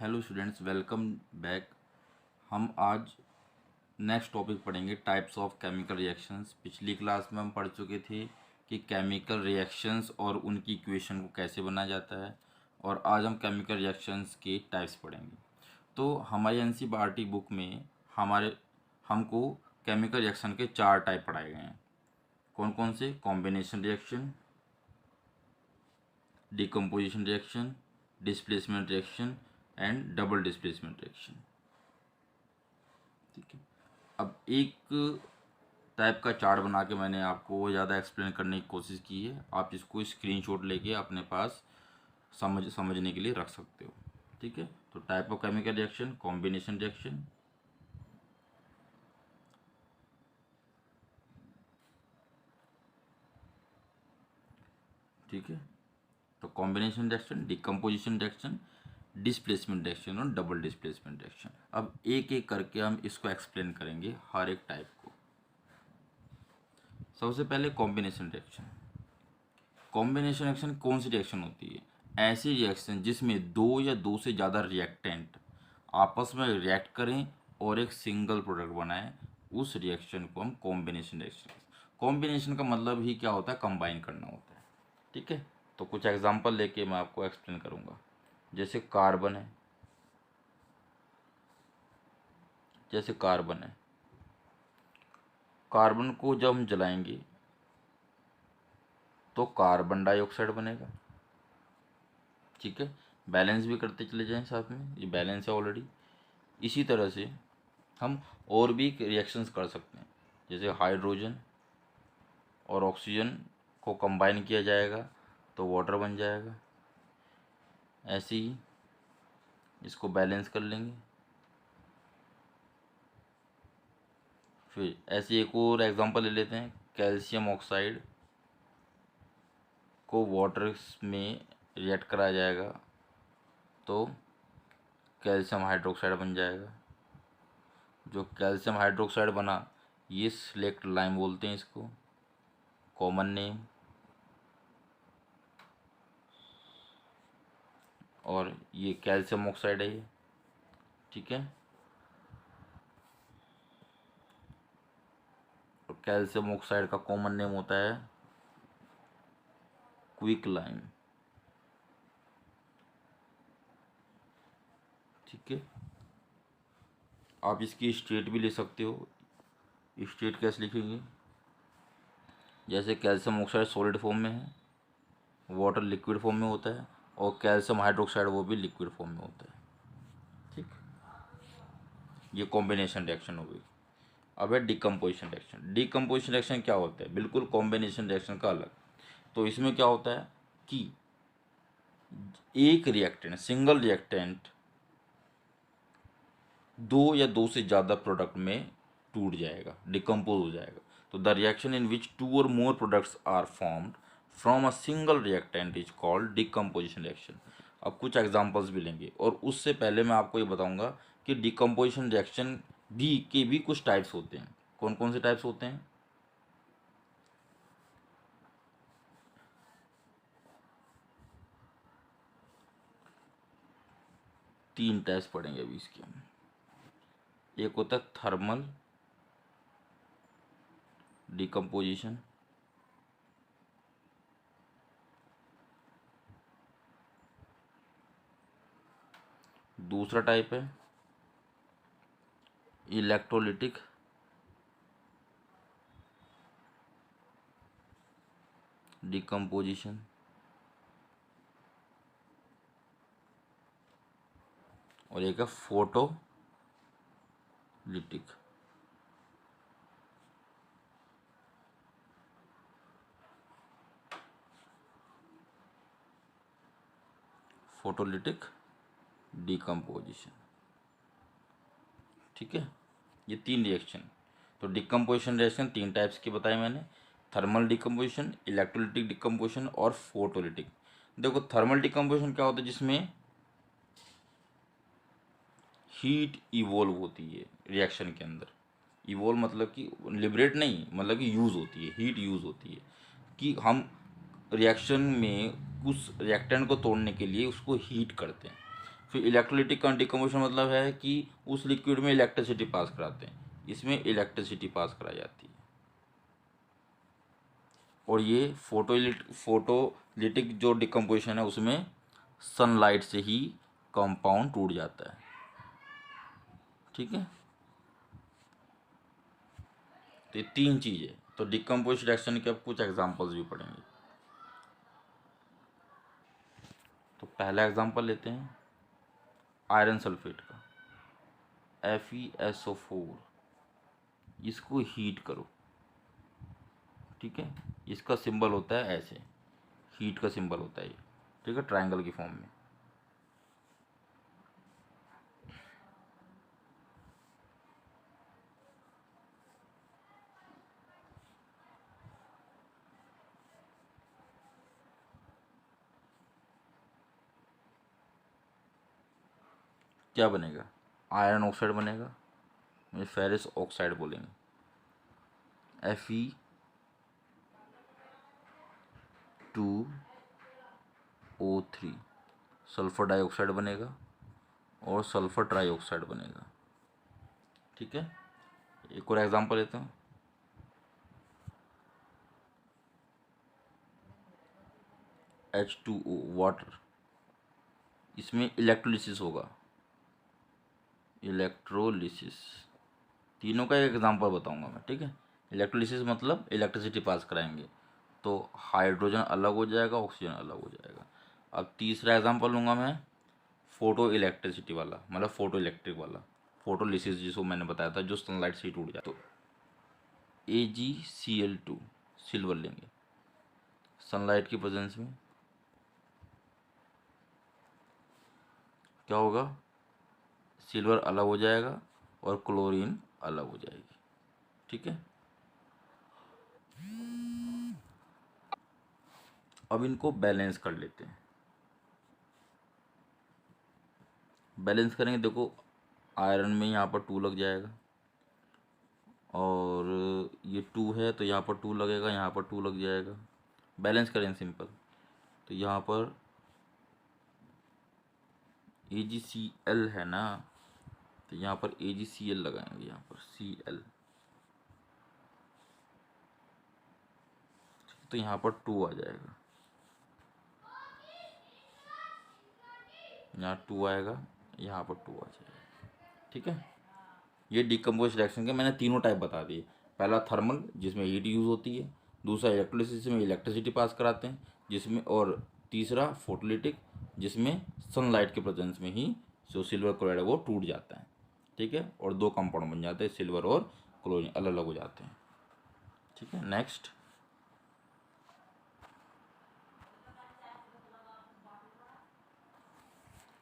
Hello students, welcome back. हम आज next topic पढ़ेंगे, टाइप्स ऑफ केमिकल रिएक्शंस। पिछली क्लास में हम पढ़ चुके थे कि केमिकल रिएक्शंस और उनकी इक्वेशन को कैसे बनाया जाता है, और आज हम केमिकल रिएक्शंस के टाइप्स पढ़ेंगे। तो हमारी एनसीईआरटी बुक में हमको केमिकल रिएक्शन के 4 टाइप पढ़ाए गए हैं। कौन कौन से? Combination reaction, decomposition reaction, displacement reaction and double displacement reaction. ठीक है। अब एक टाइप का चार्ट बना के मैंने आपको ज़्यादा एक्सप्लेन करने की कोशिश की है। आप इसको स्क्रीनशॉट लेके अपने पास समझने के लिए रख सकते हो। ठीक है। तो type of chemical reaction, combination reaction, ठीक है। तो combination reaction, decomposition reaction, displacement reaction और डबल डिस्प्लेसमेंट रिएक्शन। अब एक एक करके हम इसको एक्सप्लेन करेंगे, हर एक टाइप को। सबसे पहले कॉम्बिनेशन रिएक्शन। कॉम्बिनेशन रिएक्शन कौन सी रिएक्शन होती है? ऐसी रिएक्शन जिसमें दो या दो से ज़्यादा रिएक्टेंट आपस में रिएक्ट करें और एक सिंगल प्रोडक्ट बनाएं, उस रिएक्शन को हम कॉम्बिनेशन रिएक्शन। कॉम्बिनेशन का मतलब ही क्या होता है? कंबाइन करना होता है। ठीक है। तो कुछ एग्जांपल लेके मैं आपको एक्सप्लेन करूँगा। जैसे कार्बन है, कार्बन को जब हम जलाएंगे तो कार्बन डाइऑक्साइड बनेगा। ठीक है। बैलेंस भी करते चले जाएं साथ में, ये बैलेंस है ऑलरेडी। इसी तरह से हम और भी रिएक्शंस कर सकते हैं। जैसे हाइड्रोजन और ऑक्सीजन को कंबाइन किया जाएगा तो वाटर बन जाएगा। ऐसे ही इसको बैलेंस कर लेंगे। फिर ऐसे एक और एग्जांपल ले लेते हैं, कैल्शियम ऑक्साइड को वाटर में रिएक्ट कराया जाएगा तो कैल्शियम हाइड्रोक्साइड बन जाएगा। जो कैल्शियम हाइड्रोक्साइड बना, ये सिलेक्ट लाइम बोलते हैं इसको, कॉमन नेम। और ये कैल्शियम ऑक्साइड है ये। ठीक है। और कैल्शियम ऑक्साइड का कॉमन नेम होता है क्विक लाइम। ठीक है। आप इसकी स्टेट भी ले सकते हो। स्टेट कैसे लिखेंगे? जैसे कैल्शियम ऑक्साइड सॉलिड फॉर्म में है, वाटर लिक्विड फॉर्म में होता है, और कैल्शियम हाइड्रोक्साइड वो भी लिक्विड फॉर्म में होता है। ठीक। ये कॉम्बिनेशन रिएक्शन हो गई। अब है डिकम्पोजिशन रिएक्शन। डिकम्पोजिशन रिएक्शन क्या होता है? बिल्कुल कॉम्बिनेशन रिएक्शन का अलग। तो इसमें क्या होता है कि एक रिएक्टेंट, सिंगल रिएक्टेंट दो या दो से ज़्यादा प्रोडक्ट में टूट जाएगा, डिकम्पोज हो जाएगा। तो the reaction in which two और more products are formed from a single reactant is called decomposition reaction. अब कुछ एग्जांपल्स भी लेंगे, और उससे पहले मैं आपको ये बताऊंगा कि डिकम्पोजिशन रिएक्शन भी कुछ टाइप्स होते हैं। कौन कौन से टाइप्स होते हैं? तीन टाइप्स पढ़ेंगे अभी इसके हम। एक होता है थर्मल डिकम्पोजिशन, दूसरा टाइप है इलेक्ट्रोलिटिक डिकम्पोजिशन, और एक है फोटोलिटिक। Photolytic decomposition. ठीक है। ये तीन रिएक्शन। तो डिकम्पोजिशन रिएक्शन तीन टाइप्स की बताए मैंने, थर्मल डिकम्पोजिशन, इलेक्ट्रोलिटिक डिकम्पोजिशन और फोटोलिटिक। देखो, थर्मल डिकम्पोजिशन क्या होता है? जिसमें हीट इवोल्व होती है रिएक्शन के अंदर। इवोल्व मतलब कि लिबरेट नहीं, मतलब कि यूज़ होती है, हीट यूज़ होती है। कि हम रिएक्शन में उस रिएक्टेंट को तोड़ने के लिए उसको हीट करते हैं। फिर इलेक्ट्रोलिटिक डिकम्पोजिशन मतलब है कि उस लिक्विड में इलेक्ट्रिसिटी पास कराते हैं, इसमें इलेक्ट्रिसिटी पास कराई जाती है। और ये फोटोलिटिक जो डिकम्पोजिशन है उसमें सनलाइट से ही कंपाउंड टूट जाता है। ठीक है, तो ये तीन चीज़ें। तो डिकम्पोजिशन रिएक्शन के अब कुछ एग्जांपल्स भी पढ़ेंगे। तो पहला एग्जांपल लेते हैं आयरन सल्फेट का, FeSO4। इसको हीट करो, ठीक है, इसका सिंबल होता है ऐसे, हीट का सिंबल होता है ये, ठीक है, ट्रायंगल की फॉर्म में। क्या बनेगा? आयरन ऑक्साइड बनेगा, ये फेरस ऑक्साइड बोलेंगे, Fe2O3। सल्फर डाइऑक्साइड बनेगा और सल्फर ट्राइऑक्साइड बनेगा। ठीक है, एक और एग्जांपल लेते हैं, H2O वाटर। इसमें इलेक्ट्रोलिसिस होगा, इलेक्ट्रोलिसिस। तीनों का एक एग्जांपल बताऊंगा मैं, ठीक है। इलेक्ट्रोलिसिस मतलब इलेक्ट्रिसिटी पास कराएंगे, तो हाइड्रोजन अलग हो जाएगा, ऑक्सीजन अलग हो जाएगा। अब तीसरा एग्जांपल लूँगा मैं फोटो इलेक्ट्रिसिटी वाला, मतलब फोटो इलेक्ट्रिक वाला, फोटोलिसिस जिसको मैंने बताया था, जो सनलाइट से टूट जाए। तो AgCl2 सिल्वर लेंगे, सनलाइट की प्रेजेंस में क्या होगा, सिल्वर अलग हो जाएगा और क्लोरीन अलग हो जाएगी। ठीक है, अब इनको बैलेंस कर लेते हैं। बैलेंस करेंगे, देखो आयरन में यहाँ पर 2 लग जाएगा, और ये 2 है तो यहाँ पर 2 लगेगा, यहाँ पर 2 लग जाएगा। बैलेंस करें सिंपल, तो यहाँ पर AgCl है ना, तो यहाँ पर AgCl लगाएंगे, यहाँ पर Cl, तो यहाँ पर 2 आ जाएगा, यहाँ 2 आएगा, यहाँ पर 2 आ जाएगा। ठीक है, ये डिकम्पोज रिएक्शन के मैंने तीनों टाइप बता दिए। पहला थर्मल, जिसमें हीट यूज़ होती है। दूसरा इलेक्ट्रिसिटी, में इलेक्ट्रिसिटी पास कराते हैं जिसमें, और तीसरा फोटोलिटिक, जिसमें सनलाइट के प्रेजेंस में ही जो सिल्वर क्लोराइड है वो टूट जाता है। ठीक है, और 2 कंपाउंड बन जाते हैं, सिल्वर और क्लोरीन अलग अलग हो जाते हैं। ठीक है, नेक्स्ट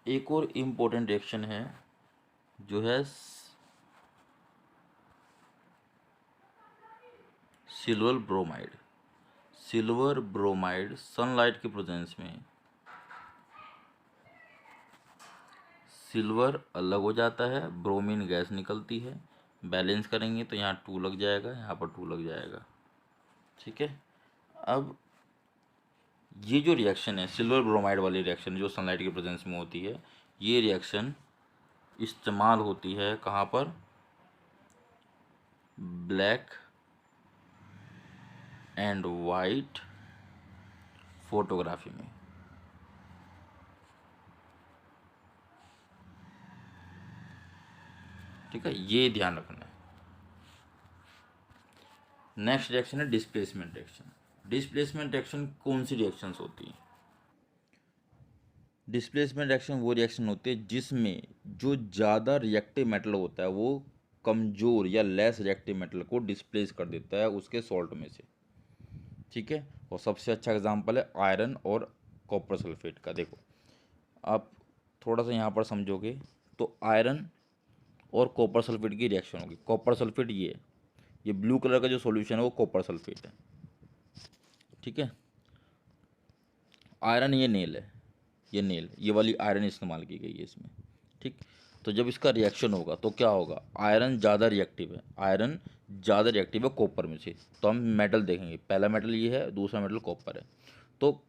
एक और इम्पोर्टेंट रिएक्शन है जो है silver bromide. Silver bromide sunlight के प्रेजेंस में सिल्वर अलग हो जाता है, ब्रोमीन गैस निकलती है। बैलेंस करेंगे तो यहाँ 2 लग जाएगा, यहाँ पर 2 लग जाएगा। ठीक है, अब ये जो रिएक्शन है सिल्वर ब्रोमाइड वाली रिएक्शन जो सनलाइट के प्रेजेंस में होती है, ये रिएक्शन इस्तेमाल होती है कहाँ पर, ब्लैक एंड वाइट फोटोग्राफी में। ठीक है, ये ध्यान रखना है। नेक्स्ट रिएक्शन है डिस्प्लेसमेंट रिएक्शन। डिस्प्लेसमेंट रिएक्शन कौन सी रिएक्शंस होती हैं? डिस्प्लेसमेंट रिएक्शन वो रिएक्शन होती है जिसमें जो ज़्यादा रिएक्टिव मेटल होता है वो कमज़ोर या लेस रिएक्टिव मेटल को डिस्प्लेस कर देता है उसके सॉल्ट में से। ठीक है, और सबसे अच्छा एग्जांपल है आयरन और कॉपर सल्फेट का। देखो आप थोड़ा सा यहाँ पर समझोगे तो आयरन और कॉपर सल्फेट की रिएक्शन होगी। कॉपर सल्फेट ये ब्लू कलर का जो सॉल्यूशन है वो कॉपर सल्फेट है। ठीक है, आयरन ये नेल है, ये वाली आयरन इस्तेमाल की गई है इसमें। ठीक, तो जब इसका रिएक्शन होगा तो क्या होगा, आयरन ज़्यादा रिएक्टिव है, आयरन ज़्यादा रिएक्टिव है कॉपर में से। तो हम मेटल देखेंगे, पहला मेटल ये है, दूसरा मेटल कॉपर है। तो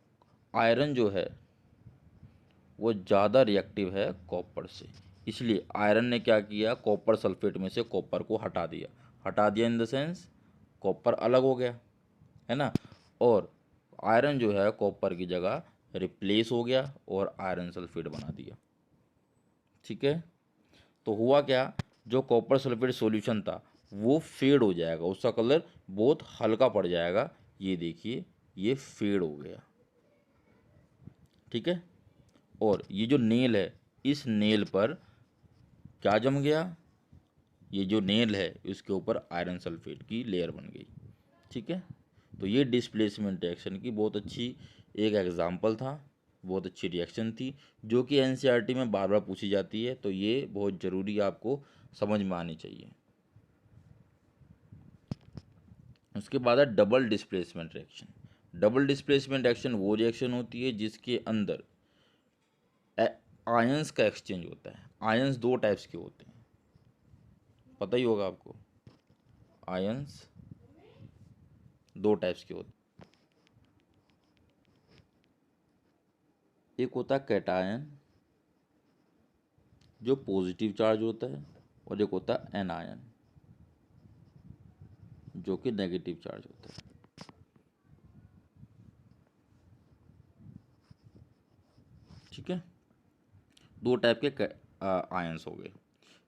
आयरन जो है वो ज़्यादा रिएक्टिव है कॉपर से। इसलिए आयरन ने क्या किया, कॉपर सल्फेट में से कॉपर को हटा दिया इन द सेंस कॉपर अलग हो गया, है ना। और आयरन जो है कॉपर की जगह रिप्लेस हो गया और आयरन सल्फेट बना दिया। ठीक है, तो हुआ क्या, जो कॉपर सल्फेट सॉल्यूशन था वो फेड हो जाएगा, उसका कलर बहुत हल्का पड़ जाएगा। ये देखिए, ये फेड हो गया। ठीक है, और ये जो नेल है, इस नेल पर क्या जम गया, ये जो नेल है इसके ऊपर आयरन सल्फेट की लेयर बन गई। ठीक है, तो ये डिस्प्लेसमेंट रिएक्शन की बहुत अच्छी एक एग्जांपल था, बहुत अच्छी रिएक्शन थी, जो कि एनसीईआरटी में बार बार पूछी जाती है, तो ये बहुत ज़रूरी आपको समझ में आनी चाहिए। उसके बाद है double displacement reaction. Double displacement reaction वो रिएक्शन होती है जिसके अंदर आयंस का एक्सचेंज होता है। आयंस दो टाइप्स के होते हैं, पता ही होगा आपको। आयंस दो टाइप्स के होते हैं, एक होता है कैटायन जो पॉजिटिव चार्ज होता है, और एक होता है एनायन जो कि नेगेटिव चार्ज होता है। ठीक है, दो टाइप के आयंस हो गए।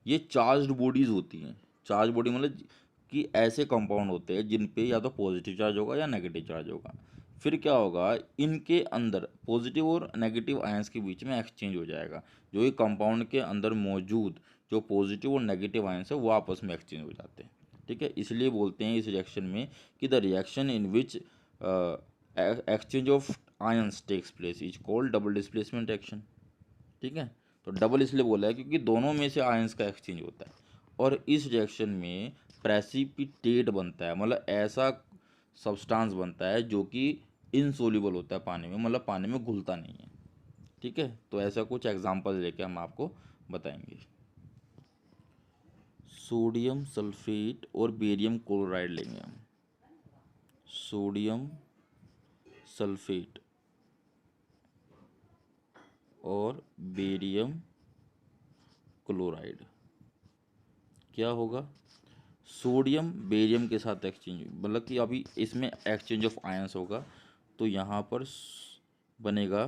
ये चार्ज्ड बॉडीज होती हैं। चार्ज बॉडी मतलब कि ऐसे कंपाउंड होते हैं जिन पे या तो पॉजिटिव चार्ज होगा या नेगेटिव चार्ज होगा। फिर क्या होगा, इनके अंदर पॉजिटिव और नेगेटिव आयंस के बीच में एक्सचेंज हो जाएगा। जो ये कंपाउंड के अंदर मौजूद जो पॉजिटिव और नेगेटिव आयंस है वो आपस में एक्सचेंज हो जाते हैं। ठीक है, इसलिए बोलते हैं इस रिएक्शन में कि the reaction in which exchange of ions takes place is called double displacement reaction. ठीक है, तो डबल इसलिए बोला है क्योंकि दोनों में से आयंस का एक्सचेंज होता है, और इस रिएक्शन में प्रेसिपिटेट बनता है, मतलब ऐसा सब्सटेंस बनता है जो कि इनसोल्यूबल होता है पानी में, मतलब पानी में घुलता नहीं है। ठीक है, तो ऐसा कुछ एग्जांपल लेके हम आपको बताएंगे। सोडियम सल्फेट और बेरियम क्लोराइड लेंगे हम। सोडियम सल्फेट और बेरियम क्लोराइड क्या होगा, सोडियम बेरियम के साथ एक्सचेंज, मतलब कि अभी इसमें एक्सचेंज ऑफ आयंस होगा, तो यहाँ पर बनेगा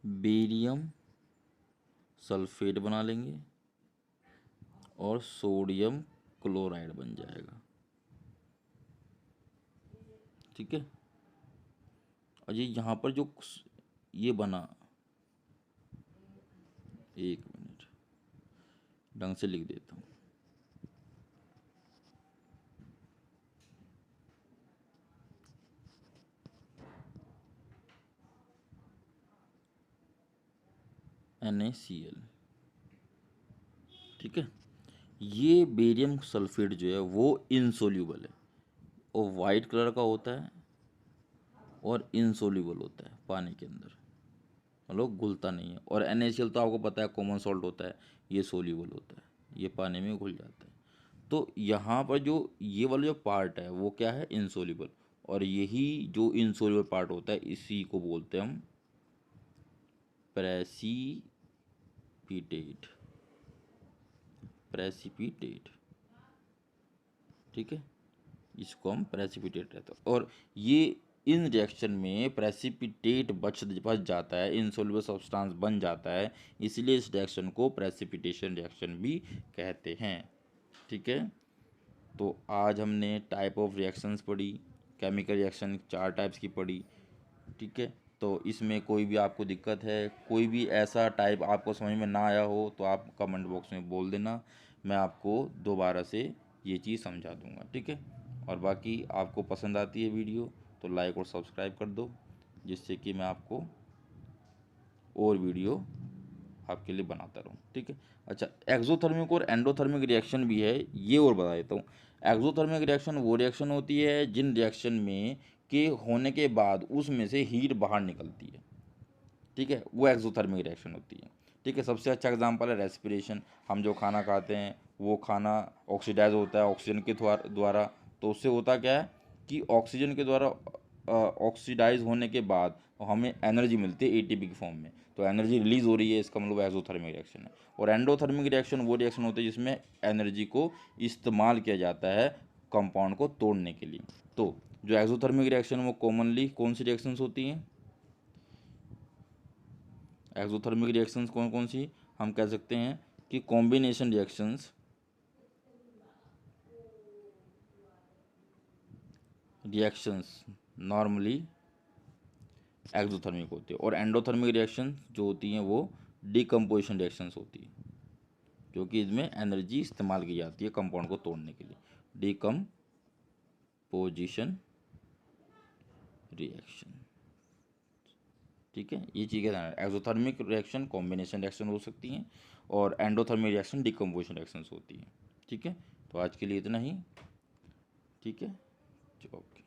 बेरियम सल्फेट बना लेंगे और सोडियम क्लोराइड बन जाएगा। ठीक है, और ये यहाँ पर जो ये बना, एक मिनट ढंग से लिख देता हूँ। NaCl। ठीक है, ये बेरियम सल्फेट जो है वो इनसोल्यूबल है और वाइट कलर का होता है और इनसोल्यूबल होता है पानी के अंदर, मतलब घुलता नहीं है। और NaCl तो आपको पता है कॉमन सॉल्ट होता है, ये सोल्यूबल होता है, ये पानी में घुल जाता है। तो यहाँ पर जो ये वाला जो पार्ट है वो क्या है, इनसोल्यूबल, और यही जो इनसोल्यूबल पार्ट होता है इसी को बोलते हैं हम प्रेसिपिटेट। प्रेसिपिटेट, ठीक है, इसको हम प्रेसिपिटेट रहता है। और ये इन रिएक्शन में प्रेसिपिटेट बच जाता है, इनसोल्यूबल सब्सटेंस बन जाता है, इसलिए इस रिएक्शन को प्रेसिपिटेशन रिएक्शन भी कहते हैं। ठीक है, तो आज हमने टाइप ऑफ रिएक्शंस पढ़ी, केमिकल रिएक्शन 4 टाइप्स की पढ़ी। ठीक है, तो इसमें कोई भी आपको दिक्कत है, कोई भी ऐसा टाइप आपको समझ में ना आया हो तो आप कमेंट बॉक्स में बोल देना, मैं आपको दोबारा से ये चीज़ समझा दूंगा। ठीक है, और बाकी आपको पसंद आती है वीडियो तो लाइक और सब्सक्राइब कर दो, जिससे कि मैं आपको और वीडियो आपके लिए बनाता रहूँ। ठीक है, अच्छा, एक्सोथर्मिक और एंडोथर्मिक रिएक्शन भी है, ये और बता देता हूँ। एक्सोथर्मिक रिएक्शन वो रिएक्शन होती है जिन रिएक्शन में के होने के बाद उसमें से हीट बाहर निकलती है। ठीक है, वो एक्सोथर्मिक रिएक्शन होती है। ठीक है, सबसे अच्छा एग्जांपल है रेस्पिरेशन। हम जो खाना खाते हैं वो खाना ऑक्सीडाइज होता है ऑक्सीजन के द्वारा। तो उससे होता क्या है कि ऑक्सीजन के द्वारा ऑक्सीडाइज होने के बाद हमें एनर्जी मिलती है एटीपी की फॉर्म में। तो एनर्जी रिलीज हो रही है, इसका मतलब एक्सोथर्मिक रिएक्शन है। और एंडोथर्मिक रिएक्शन वो रिएक्शन होती है जिसमें एनर्जी को इस्तेमाल किया जाता है कंपाउंड को तोड़ने के लिए। तो जो एक्सोथर्मिक रिएक्शन वो कॉमनली कौन सी रिएक्शंस होती हैं? एक्सोथर्मिक रिएक्शंस कौन कौन सी? हम कह सकते हैं कि कॉम्बिनेशन रिएक्शंस नॉर्मली एक्सोथर्मिक होती है। और एंडोथर्मिक रिएक्शन जो होती हैं वो डिकम्पोजिशन रिएक्शंस होती है, क्योंकि इसमें एनर्जी इस्तेमाल की जाती है कंपाउंड को तोड़ने के लिए। डिकम्पोजिशन रिएक्शन, ठीक है, ये चीज़ें ध्यान। एक्सोथर्मिक रिएक्शन कॉम्बिनेशन रिएक्शन हो सकती हैं और एंडोथर्मिक रिएक्शन डिकम्पोजिशन रिएक्शंस होती हैं। ठीक है, तो आज के लिए इतना ही। ठीक है, ओके।